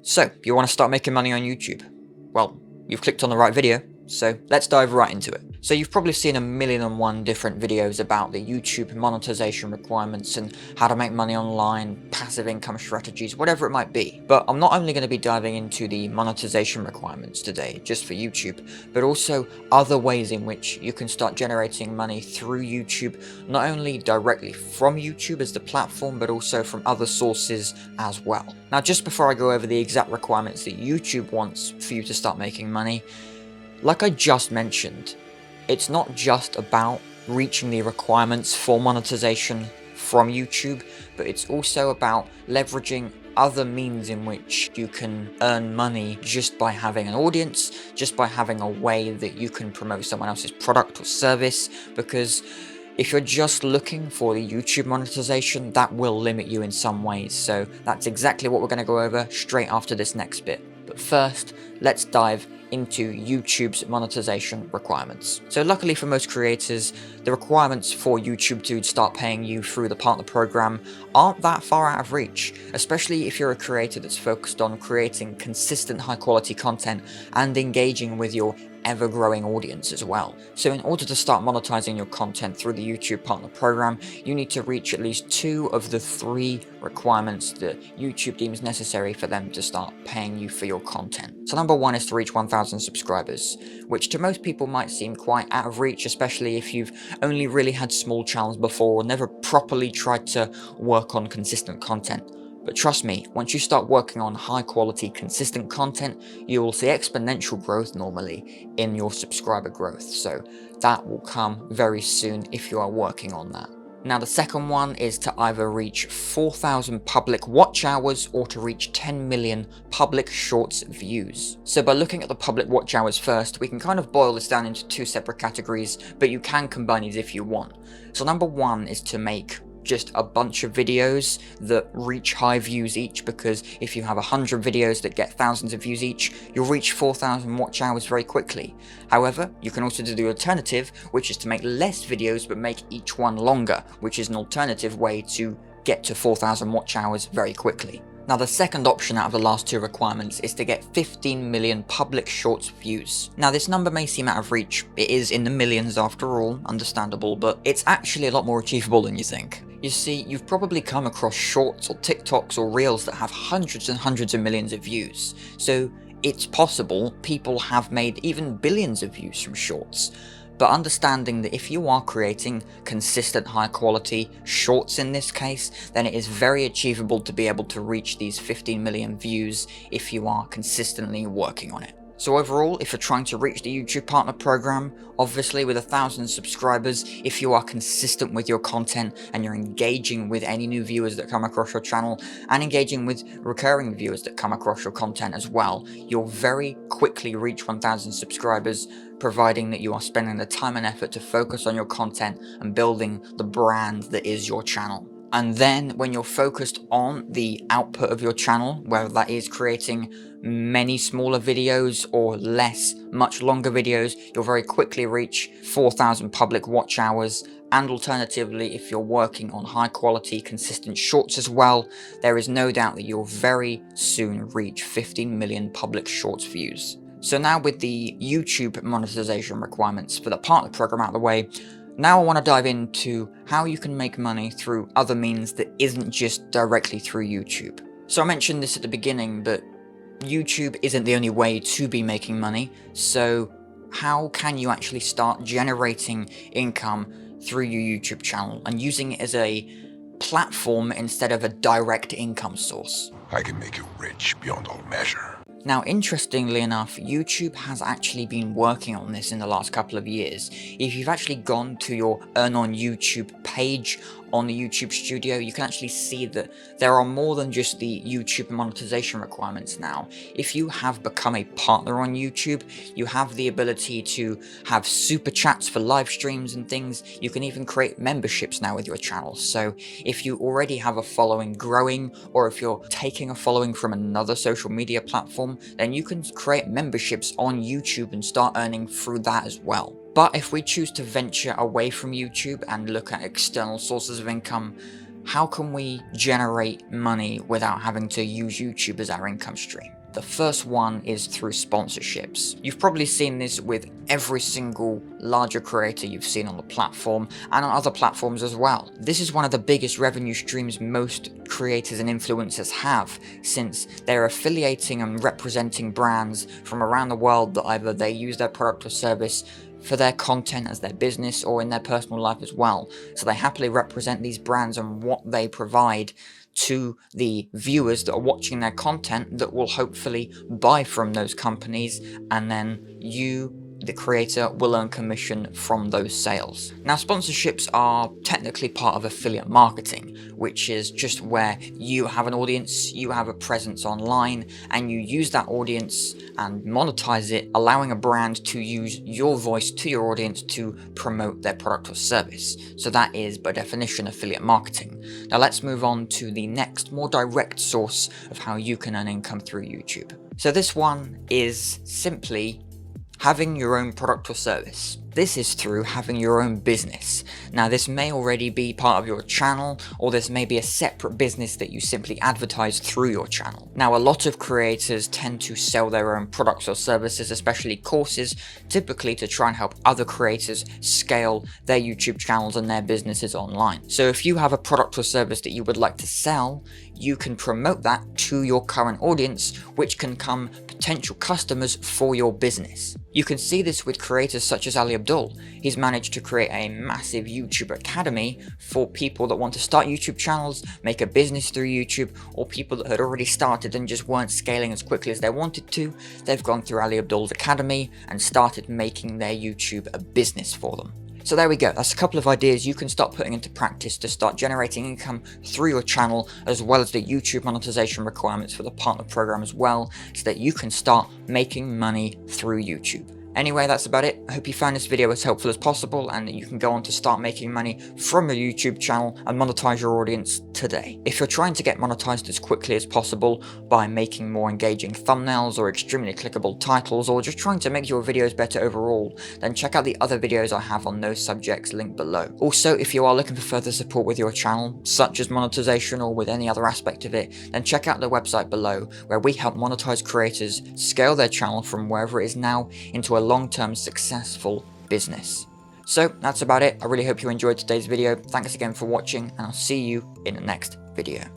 So, you want to start making money on YouTube? Well, you've clicked on the right video, so let's dive right into it. So you've probably seen 1,000,001 different videos about the YouTube monetization requirements and how to make money online, passive income strategies, whatever it might be. But I'm not only going to be diving into the monetization requirements today, just for YouTube, but also other ways in which you can start generating money through YouTube, not only directly from YouTube as the platform, but also from other sources as well. Now, just before I go over the exact requirements that YouTube wants for you to start making money, like I just mentioned, it's not just about reaching the requirements for monetization from YouTube, but it's also about leveraging other means in which you can earn money just by having an audience, just by having a way that you can promote someone else's product or service, because if you're just looking for the YouTube monetization, that will limit you in some ways. So that's exactly what we're going to go over straight after this next bit. But first, let's dive into YouTube's monetization requirements. So luckily for most creators, the requirements for YouTube to start paying you through the partner program aren't that far out of reach, especially if you're a creator that's focused on creating consistent high quality content and engaging with your ever-growing audience as well. So in order to start monetizing your content through the YouTube Partner Program, you need to reach at least 2 of the 3 requirements that YouTube deems necessary for them to start paying you for your content. So number 1 is to reach 1,000 subscribers, which to most people might seem quite out of reach, especially if you've only really had small channels before or never properly tried to work on consistent content. But trust me, once you start working on high quality, consistent content, you will see exponential growth normally in your subscriber growth. So that will come very soon if you are working on that. Now the second one is to either reach 4,000 public watch hours or to reach 10 million public shorts views. So by looking at the public watch hours first, we can kind of boil this down into 2 separate categories, but you can combine these if you want. So number 1 is to make just a bunch of videos that reach high views each, because if you have 100 videos that get thousands of views each, you'll reach 4,000 watch hours very quickly. However, you can also do the alternative, which is to make less videos but make each one longer, which is an alternative way to get to 4,000 watch hours very quickly. Now the second option out of the last 2 requirements is to get 15 million public shorts views. Now this number may seem out of reach, it is in the millions after all, understandable, but it's actually a lot more achievable than you think. You see, you've probably come across shorts or TikToks or reels that have hundreds and hundreds of millions of views, so it's possible people have made even billions of views from shorts. But understanding that if you are creating consistent high quality shorts in this case, then it is very achievable to be able to reach these 15 million views if you are consistently working on it. So overall, if you're trying to reach the YouTube Partner Program, obviously with 1,000 subscribers, if you are consistent with your content and you're engaging with any new viewers that come across your channel and engaging with recurring viewers that come across your content as well, you'll very quickly reach 1,000 subscribers, providing that you are spending the time and effort to focus on your content and building the brand that is your channel. And then when you're focused on the output of your channel, whether that is creating many smaller videos or less, much longer videos, you'll very quickly reach 4,000 public watch hours. And alternatively, if you're working on high quality, consistent shorts as well, there is no doubt that you'll very soon reach 15 million public shorts views. So now with the YouTube monetization requirements for the partner program out of the way, now I want to dive into how you can make money through other means that isn't just directly through YouTube. So I mentioned this at the beginning, but YouTube isn't the only way to be making money. So how can you actually start generating income through your YouTube channel and using it as a platform instead of a direct income source? I can make you rich beyond all measure. Now, interestingly enough, YouTube has actually been working on this in the last couple of years. If you've actually gone to your Earn on YouTube page on the YouTube Studio, you can actually see that there are more than just the YouTube monetization requirements now. If you have become a partner on YouTube, you have the ability to have super chats for live streams and things. You can even create memberships now with your channel. So if you already have a following growing, or if you're taking a following from another social media platform, then you can create memberships on YouTube and start earning through that as well. But if we choose to venture away from YouTube and look at external sources of income, how can we generate money without having to use YouTube as our income stream? The first one is through sponsorships. You've probably seen this with every single larger creator you've seen on the platform and on other platforms as well. This is one of the biggest revenue streams most creators and influencers have, since they're affiliating and representing brands from around the world that either they use their product or service for their content as their business or in their personal life as well. So they happily represent these brands and what they provide to the viewers that are watching their content that will hopefully buy from those companies, and then you, the creator, will earn commission from those sales. Now, sponsorships are technically part of affiliate marketing, which is just where you have an audience, you have a presence online, and you use that audience and monetize it, allowing a brand to use your voice to your audience to promote their product or service. So that is, by definition, affiliate marketing. Now let's move on to the next, more direct source of how you can earn income through YouTube. So this one is simply having your own product or service. This is through having your own business. Now, this may already be part of your channel, or this may be a separate business that you simply advertise through your channel. Now, a lot of creators tend to sell their own products or services, especially courses, typically to try and help other creators scale their YouTube channels and their businesses online. So if you have a product or service that you would like to sell, you can promote that to your current audience, which can become potential customers for your business. You can see this with creators such as Ali Abdul. He's managed to create a massive YouTube academy for people that want to start YouTube channels, make a business through YouTube, or people that had already started and just weren't scaling as quickly as they wanted to. They've gone through Ali Abdul's academy and started making their YouTube a business for them. So there we go, that's a couple of ideas you can start putting into practice to start generating income through your channel, as well as the YouTube monetization requirements for the partner program as well, so that you can start making money through YouTube. Anyway, that's about it. I hope you found this video as helpful as possible and that you can go on to start making money from your YouTube channel and monetize your audience today. If you're trying to get monetized as quickly as possible by making more engaging thumbnails or extremely clickable titles, or just trying to make your videos better overall, then check out the other videos I have on those subjects linked below. Also, if you are looking for further support with your channel, such as monetization or with any other aspect of it, then check out the website below, where we help monetized creators scale their channel from wherever it is now into a long-term successful business. So that's about it. I really hope you enjoyed today's video. Thanks again for watching, and I'll see you in the next video.